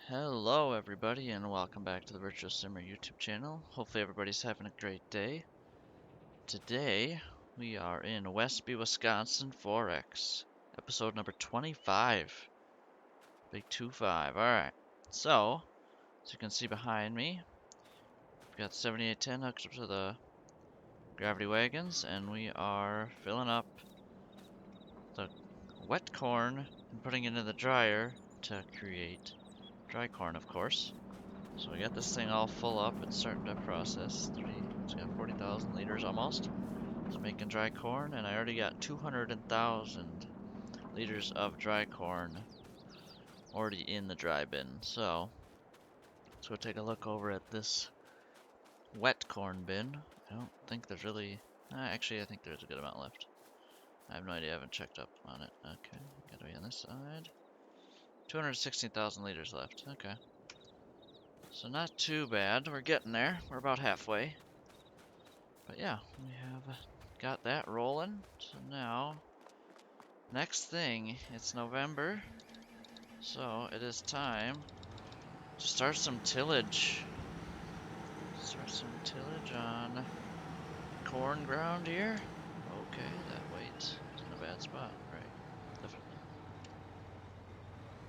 Hello everybody and welcome back to the Virtual Simmer YouTube channel. Hopefully everybody's having a great day. Today we are in Westby, Wisconsin 4X, episode number 25. Big 25. Alright, so as you can see behind me, we've got 7810 hooked up to the gravity wagons and we are filling up the wet corn and putting it in the dryer to create dry corn, of course. So we got this thing all full up. It's starting to process. It's got 40,000 liters almost. It's making dry corn, and I already got 200,000 liters of dry corn already in the dry bin. So let's go take a look over at this wet corn bin. I don't think there's really... actually, I think there's a good amount left. I have no idea. I haven't checked up on it. Okay, gotta be on this side. 216,000 liters left. Okay. So not too bad. We're getting there. We're about halfway. But yeah, we have got that rolling. So now, next thing, it's November. So it is time to start some tillage. Start some tillage on corn ground here. Okay, that weight is in a bad spot. Right, definitely.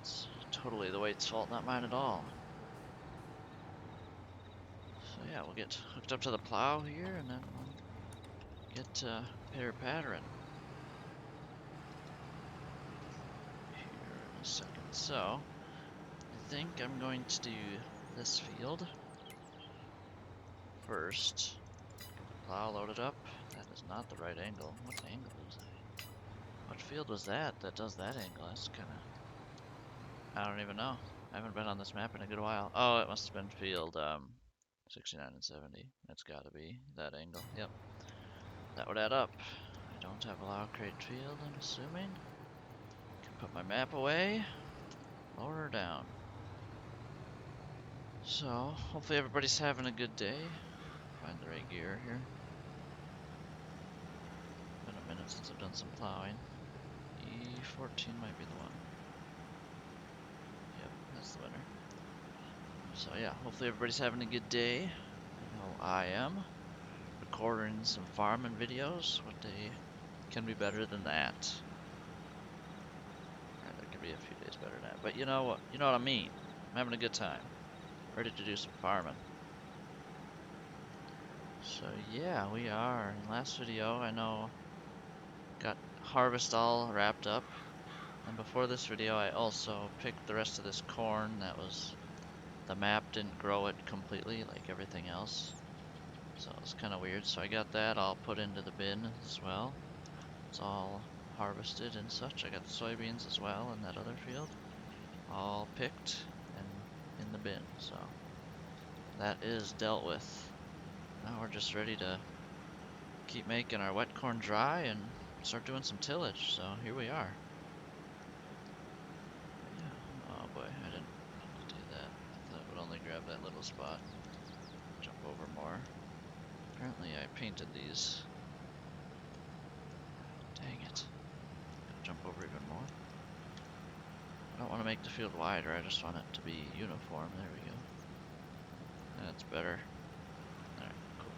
It's totally the weight's fault, not mine at all. So yeah, we'll get hooked up to the plow here and then we'll get pitter-pattering here in a second. So, I think I'm going to do this field first. Plow loaded up. That is not the right angle. What angle was that? What field was that does that angle? That's kinda... I don't even know. I haven't been on this map in a good while. Oh, it must have been field 69 and 70. That's gotta be that angle. Yep. That would add up. I don't have a log crate field, I'm assuming. Can put my map away. Lower her down. So, hopefully everybody's having a good day. Find the right gear here. Been a minute since I've done some plowing. E14 might be the one. Yep, that's the winner. So yeah, hopefully everybody's having a good day. I know I am. Recording some farming videos. What day can be better than that? There could be a few days better than that. But you know what? You know what I mean. I'm having a good time. Ready to do some farming. So yeah, we are. In last video, I know, got harvest all wrapped up. And before this video, I also picked the rest of this corn that was... The map didn't grow it completely like everything else. So it's kind of weird. So I got that all put into the bin as well. It's all harvested and such. I got the soybeans as well in that other field. All picked and in the bin. So that is dealt with. Now we're just ready to keep making our wet corn dry and start doing some tillage. So here we are. Yeah. Oh boy, I didn't do that. I thought it would only grab that little spot. Jump over more. Apparently I painted these. Dang it. Gotta jump over even more. I don't want to make the field wider, I just want it to be uniform. There we go. That's better. Alright, cool.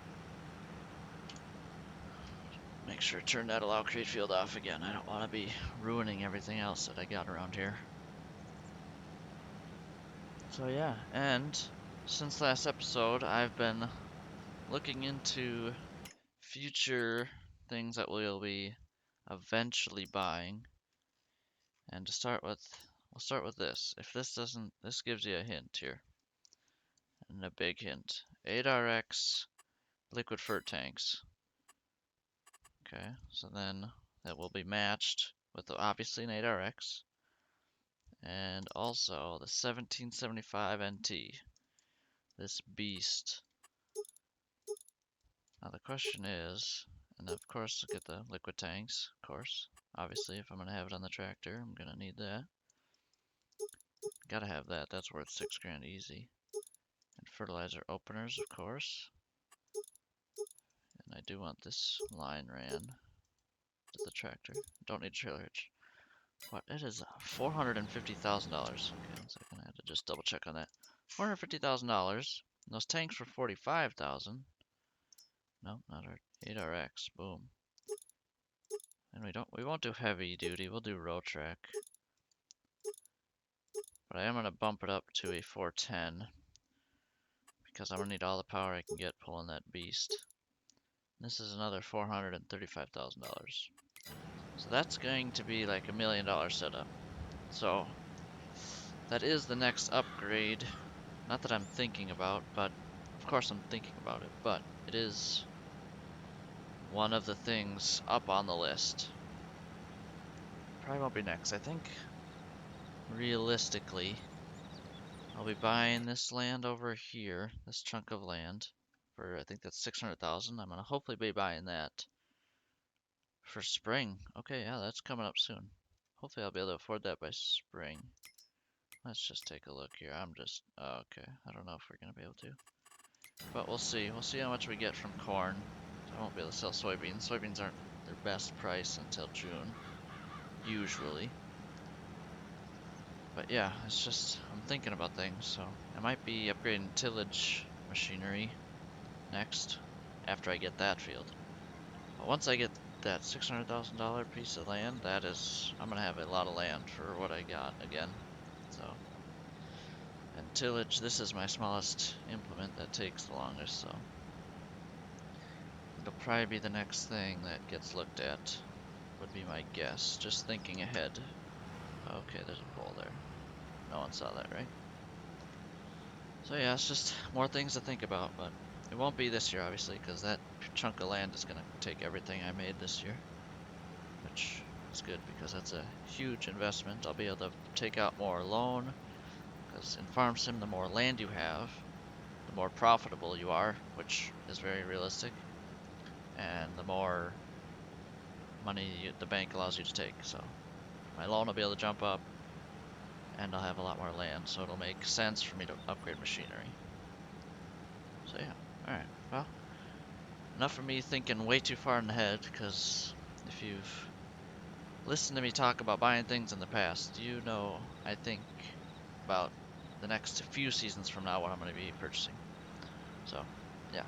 Make sure to turn that allow create field off again. I don't want to be ruining everything else that I got around here. So yeah, and since last episode, I've been looking into future things that we'll be eventually buying. And to start with, we'll start with this. If this doesn't, this gives you a hint here. And a big hint. 8RX liquid fert tanks. Okay, so then that will be matched with obviously an 8RX. And also the 1775 NT. This beast. Now the question is, and of course look at the liquid tanks, of course. Obviously if I'm going to have it on the tractor, I'm going to need that. Gotta have that, that's worth 6 grand easy. And fertilizer openers, of course. And I do want this line ran to the tractor. Don't need a trailer hitch. What? It is $450,000. Okay, 1 second. I had to just double check on that. $450,000. Those tanks were 45,000. No, not our 8RX. Boom. And we won't do heavy duty. We'll do road track. But I am gonna bump it up to a 410 because I'm gonna need all the power I can get pulling that beast. This is another $435,000. So that's going to be like $1 million setup. So that is the next upgrade. Not that I'm thinking about, but of course I'm thinking about it, but it is one of the things up on the list. Probably won't be next. I think realistically I'll be buying this land over here, this chunk of land, for I think that's 600,000. I'm gonna hopefully be buying that for spring. Okay, yeah, that's coming up soon. Hopefully I'll be able to afford that by spring. Let's just take a look here. Oh, okay. I don't know if we're gonna be able to, but we'll see. We'll see how much we get from corn. I won't be able to sell soybeans. Soybeans aren't their best price until June, usually. But yeah, it's just, I'm thinking about things, so I might be upgrading tillage machinery next, after I get that field. But once I get that $600,000 piece of land, I'm gonna have a lot of land for what I got again. So, and tillage, this is my smallest implement that takes the longest, so it'll probably be the next thing that gets looked at, would be my guess, just thinking ahead. Okay, there's a pole there. No one saw that, right? So yeah, it's just more things to think about, but it won't be this year, obviously, because that chunk of land is going to take everything I made this year, which is good because that's a huge investment. I'll be able to take out more loan, because in Farm Sim, the more land you have, the more profitable you are, which is very realistic, and the more money the bank allows you to take. So my loan will be able to jump up, and I'll have a lot more land, so it'll make sense for me to upgrade machinery. So yeah, alright, well, enough of me thinking way too far ahead, because if you've listened to me talk about buying things in the past, you know I think about the next few seasons from now what I'm going to be purchasing. So yeah,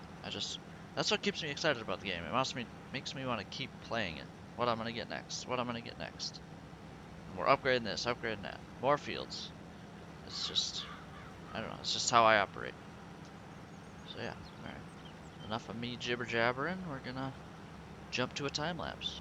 that's what keeps me excited about the game. It makes me want to keep playing it. What I'm going to get next, what I'm going to get next. And we're upgrading this, upgrading that, more fields. It's just, I don't know, it's just how I operate. So yeah, alright. Enough of me jibber jabbering, we're gonna jump to a time lapse.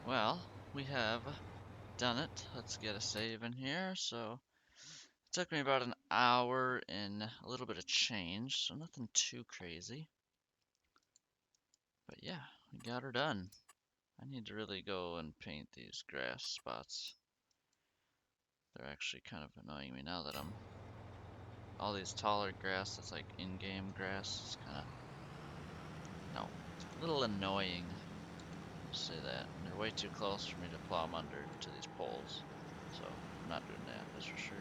Well, we have done it. Let's get a save in here. So it took me about an hour and a little bit of change, so nothing too crazy. But yeah, we got her done. I need to really go and paint these grass spots. They're actually kind of annoying me now that I'm all these taller grass that's like in-game grass. It's kind of, no, a little annoying. I'll say that. And they're way too close for me to plow them under to these poles. So I'm not doing that, that's for sure.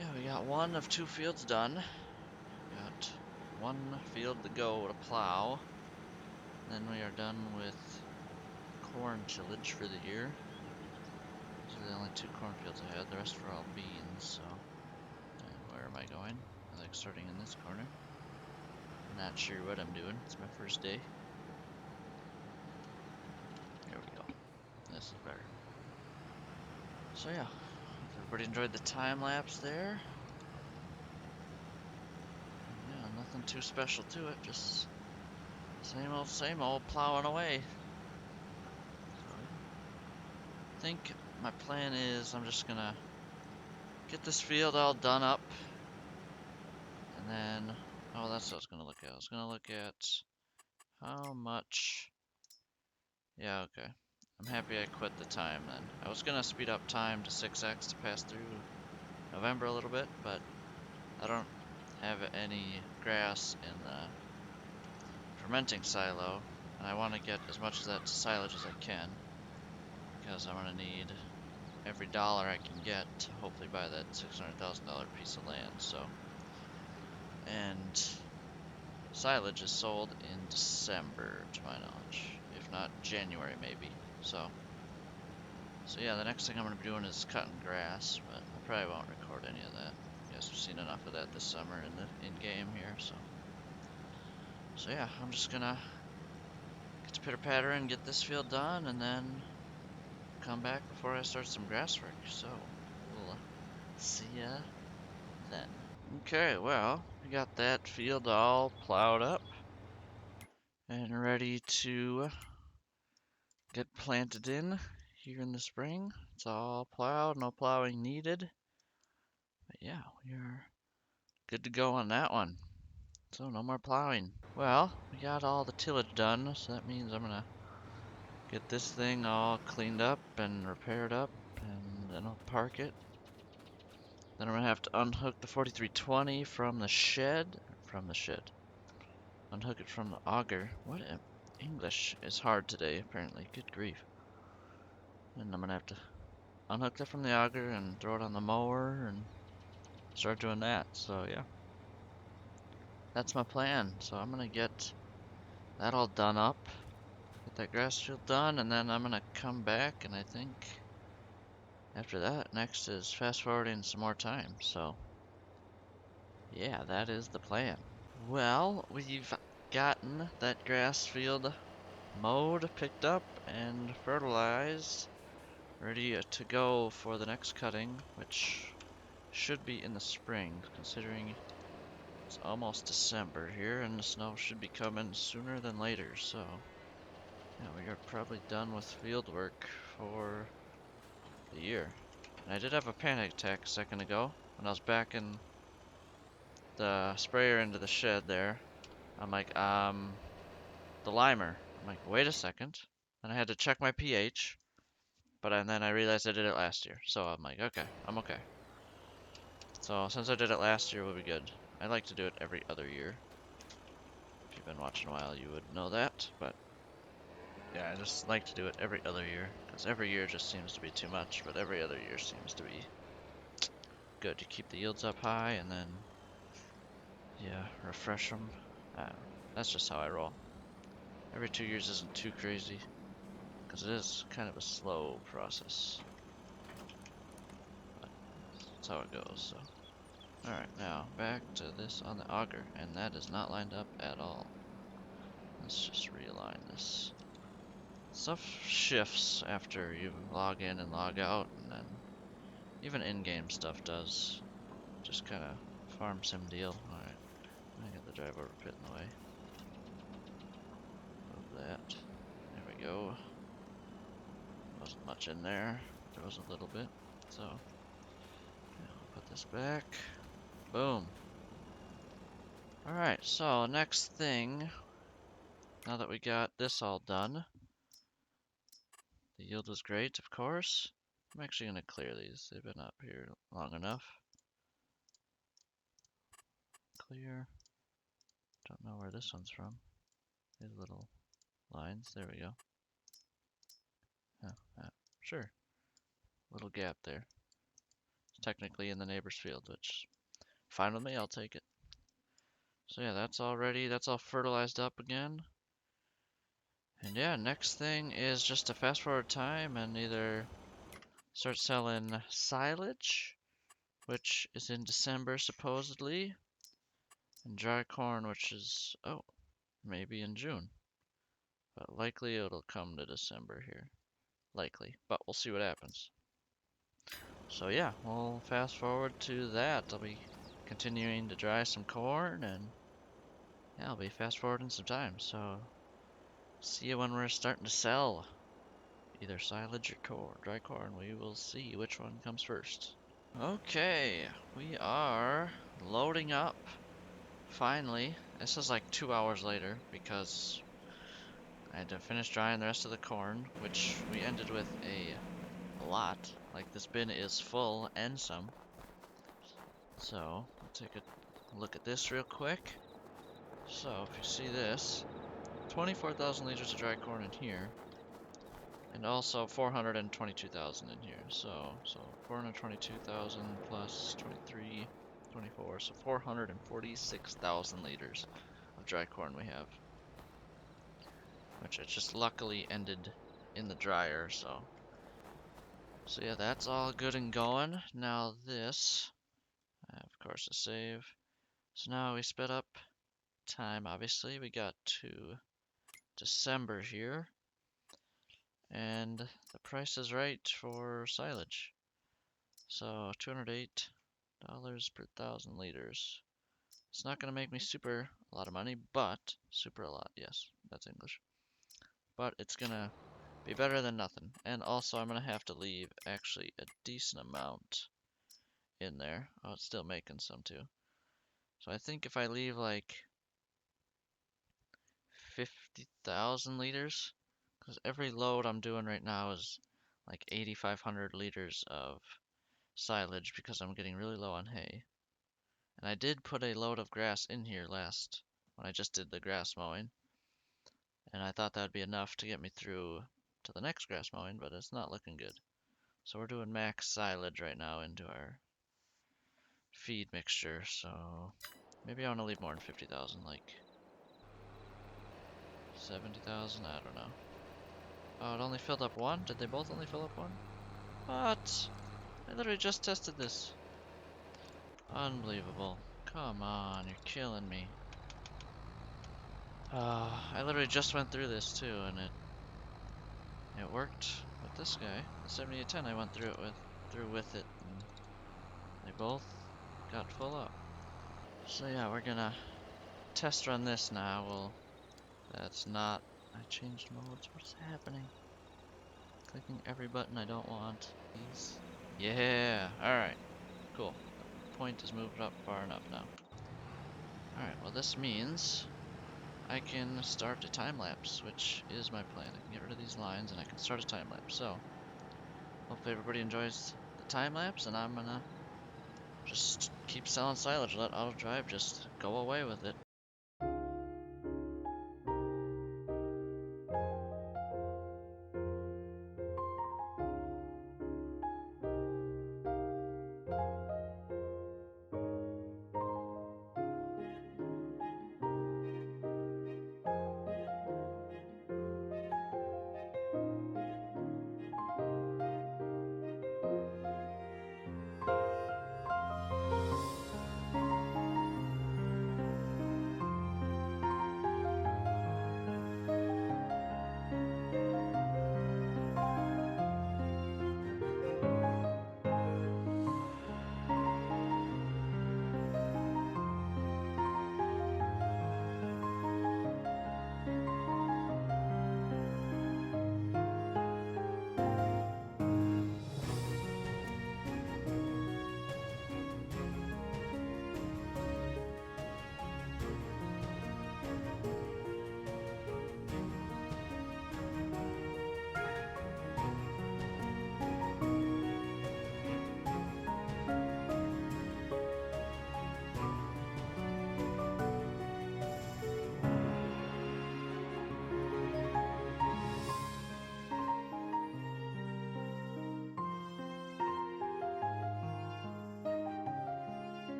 Yeah, we got one of 2 fields done. Got 1 field to go to plow. Then we are done with corn tillage for the year. These are the only 2 cornfields I had. The rest were all beans, so. And where am I going? I like starting in this corner. Not sure what I'm doing. It's my first day. Here we go. This is better. So yeah, hope everybody enjoyed the time lapse there. Yeah, nothing too special to it. Just same old plowing away. So I think my plan is I'm just gonna get this field all done up, and then, oh, that's what I was gonna look at. I was gonna look at how much. Yeah, okay. I'm happy I quit the time then. I was gonna speed up time to 6x to pass through November a little bit, but I don't have any grass in the fermenting silo, and I want to get as much of that to silage as I can, because I'm gonna need every dollar I can get to hopefully buy that $600,000 piece of land. So, and silage is sold in December, to my knowledge, if not January maybe. So yeah, the next thing I'm gonna be doing is cutting grass, but I probably won't record any of that. You guys have seen enough of that this summer in the in-game here, so yeah, I'm just gonna get to pitter patter and get this field done, and then come back before I start some grass work. So we'll see ya then. Okay, well, we got that field all plowed up and ready to get planted in here in the spring. It's all plowed, no plowing needed. But yeah, we are good to go on that one. So no more plowing. Well, we got all the tillage done, so that means I'm gonna get this thing all cleaned up and repaired up, and then I'll park it. Then I'm gonna have to unhook the 4320 from the shed. Unhook it from the auger. What English is hard today, apparently. Good grief. And I'm gonna have to unhook that from the auger and throw it on the mower and start doing that. So yeah, that's my plan. So I'm gonna get that all done up, get that grass field done, and then I'm gonna come back, and I think after that, next is fast forwarding some more time. So yeah, that is the plan. Well, we've gotten that grass field mowed, picked up, and fertilized, ready to go for the next cutting, which should be in the spring, considering it's almost December here, and the snow should be coming sooner than later, so yeah, we are probably done with field work for the year. And I did have a panic attack a second ago, when I was backing the sprayer into the shed there. I'm like, the limer. I'm like, wait a second. Then I had to check my pH, but then I realized I did it last year. So I'm like, okay, I'm okay. So since I did it last year, we'll be good. I like to do it every other year. If you've been watching a while, you would know that. But yeah, I just like to do it every other year, because every year just seems to be too much, but every other year seems to be good to keep the yields up high, and then, yeah, refresh them. That's just how I roll. Every 2 years isn't too crazy, because it is kind of a slow process. But that's how it goes, so. Alright, now back to this on the auger, and that is not lined up at all. Let's just realign this. Stuff shifts after you log in and log out, and then even in-game stuff does. Just kind of farm sim deal. Alright, I got the drive over pit in the way. Move that. There we go. Wasn't much in there. There was a little bit. So, yeah, I'll put this back. Boom. Alright, so next thing, now that we got this all done, the yield was great, of course. I'm actually going to clear these. They've been up here long enough. Clear. Don't know where this one's from. These little lines. There we go. Sure. Little gap there. It's technically in the neighbor's field, which fine with me. I'll take it. So yeah, that's all ready. That's all fertilized up again. And yeah, next thing is just to fast forward time and either start selling silage, which is in December supposedly, and dry corn, which is, oh, maybe in June. But likely it'll come to December here. Likely. But we'll see what happens. So yeah, we'll fast forward to that. I'll be continuing to dry some corn, and yeah, I'll be fast forwarding some time. So see you when we're starting to sell either silage or corn, dry corn. We will see which one comes first. Okay, we are loading up. Finally, this is like 2 hours later because I had to finish drying the rest of the corn, which we ended with a lot. Like this bin is full and some. So, we'll take a look at this real quick. So, if you see this, 24,000 liters of dry corn in here, and also 422,000 in here. So 422,000 plus 23, 24, so 446,000 liters of dry corn we have, which it just luckily ended in the dryer. So yeah, that's all good and going. Now this, of course, a save. So now we sped up time. Obviously, we got to December here, and the price is right for silage. So $208 per 1,000 liters. It's not going to make me super a lot of money, but super a lot, yes, that's English. But it's going to be better than nothing. And also I'm going to have to leave actually a decent amount in there. Oh, it's still making some too. So I think if I leave like 50,000 liters, because every load I'm doing right now is like 8,500 liters of silage because I'm getting really low on hay. And I did put a load of grass in here last when I just did the grass mowing. And I thought that would be enough to get me through to the next grass mowing, but it's not looking good. So we're doing max silage right now into our feed mixture. So maybe I want to leave more than 50,000, like 70,000, I don't know. Oh, it only filled up one? Did they both only fill up one? What? I literally just tested this. Unbelievable. Come on, you're killing me. I literally just went through this too, and it worked with this guy. The 7810 I went through with it, and they both got full up. So yeah, we're gonna test run this now. Well, that's not. I changed modes. What's happening? Clicking every button I don't want. Please. Yeah. All right. Cool. The point is moved up far enough now. All right. Well, this means I can start a time lapse, which is my plan. I can get rid of these lines and I can start a time lapse. So, hopefully everybody enjoys the time lapse, and I'm gonna just keep selling silage. Let auto drive just go away with it.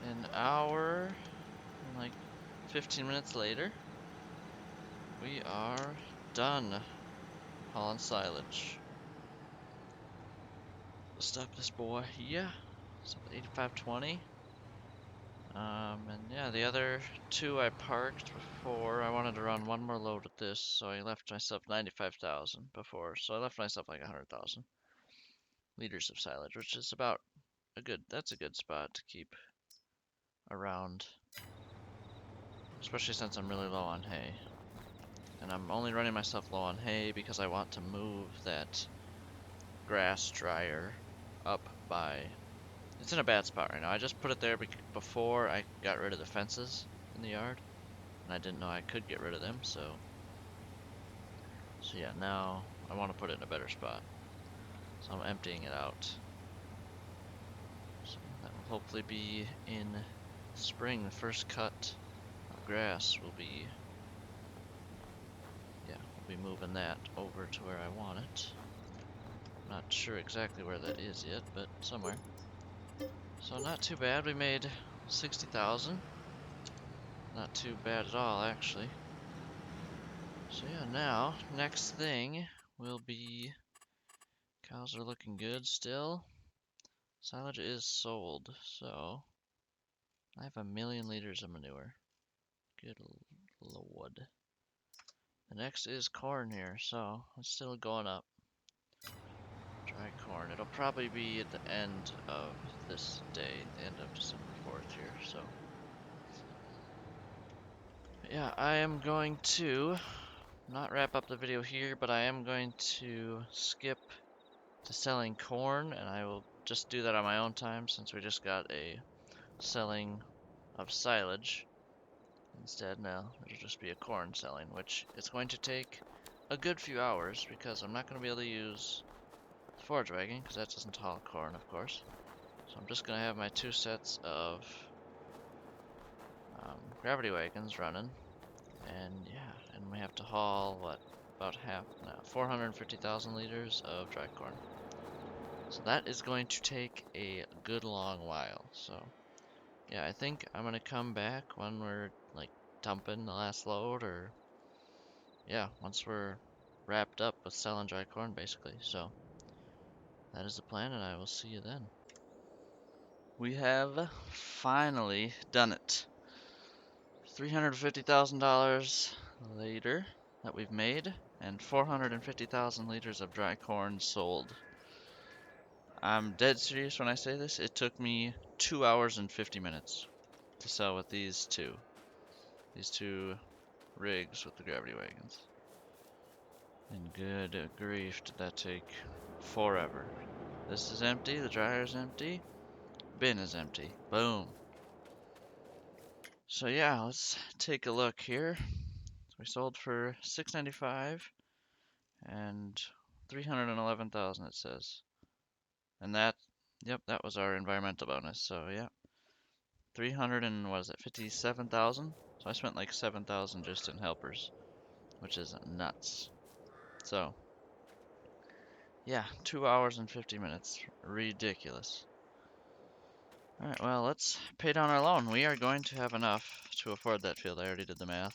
about an hour and like 15 minutes later, we are done hauling silage. Stop this boy. Yeah. Stop at 8520. And yeah, the other two I parked before. I wanted to run one more load with this, so I left myself 95,000 before. So I left myself like 100,000 liters of silage, which is about that's a good spot to keep around, especially since I'm really low on hay. And I'm only running myself low on hay because I want to move that grass dryer up by. It's in a bad spot right now. I just put it there before I got rid of the fences in the yard, and I didn't know I could get rid of them, so yeah, now I want to put it in a better spot. So I'm emptying it out. So that will hopefully be in spring. The first cut of grass will be, yeah, we'll be moving that over to where I want it. Not sure exactly where that is yet, but somewhere. So not too bad. We made 60,000. Not too bad at all, actually. So yeah, now, next thing will be, cows are looking good still. Silage is sold, so I have 1,000,000 liters of manure. Good lord. The next is corn here, so it's still going up. Dry corn. It'll probably be at the end of this day, the end of December 4th here, so. Yeah, I am going to not wrap up the video here, but I am going to skip to selling corn, and I will just do that on my own time since we just got a selling of silage. Instead, now it'll just be a corn selling, which is going to take a good few hours because I'm not going to be able to use the forage wagon because that doesn't haul corn, of course. So I'm just going to have my two sets of gravity wagons running. And yeah, and we have to haul, what, about half, no, 450,000 liters of dry corn. So that is going to take a good long while. So yeah, I think I'm going to come back when we're like dumping the last load, or yeah, once we're wrapped up with selling dry corn basically. So that is the plan, and I will see you then. We have finally done it. $350,000 later that we've made, and 450,000 liters of dry corn sold. I'm dead serious when I say this. It took me 2 hours and 50 minutes to sell with these two rigs with the gravity wagons. And good grief, did that take forever. This is empty, the dryer's empty, bin is empty. Boom. So yeah, let's take a look here. We sold for $695 and 311,000 it says. And that, yep, that was our environmental bonus. So yeah, 300 and what is it, 57,000? So I spent like 7,000 just in helpers, which is nuts. So yeah, 2 hours and 50 minutes. Ridiculous. Alright, well, let's pay down our loan. We are going to have enough to afford that field. I already did the math.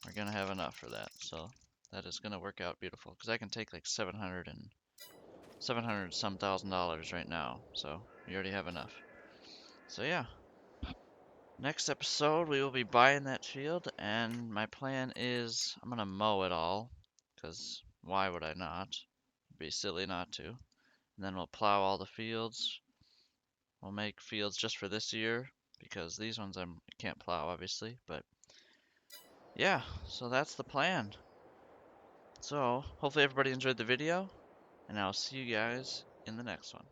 We're going to have enough for that. So that is going to work out beautiful. Because I can take like 700 some thousand dollars right now. So we already have enough. So yeah. Next episode, we will be buying that field. And my plan is I'm going to mow it all. Because why would I not? It'd be silly not to. And then we'll plow all the fields. We'll make fields just for this year, because these ones I can't plow, obviously, but yeah, so that's the plan. So, hopefully everybody enjoyed the video, and I'll see you guys in the next one.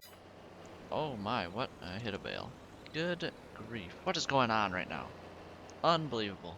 Oh my, what? I hit a bale. Good grief. What is going on right now? Unbelievable.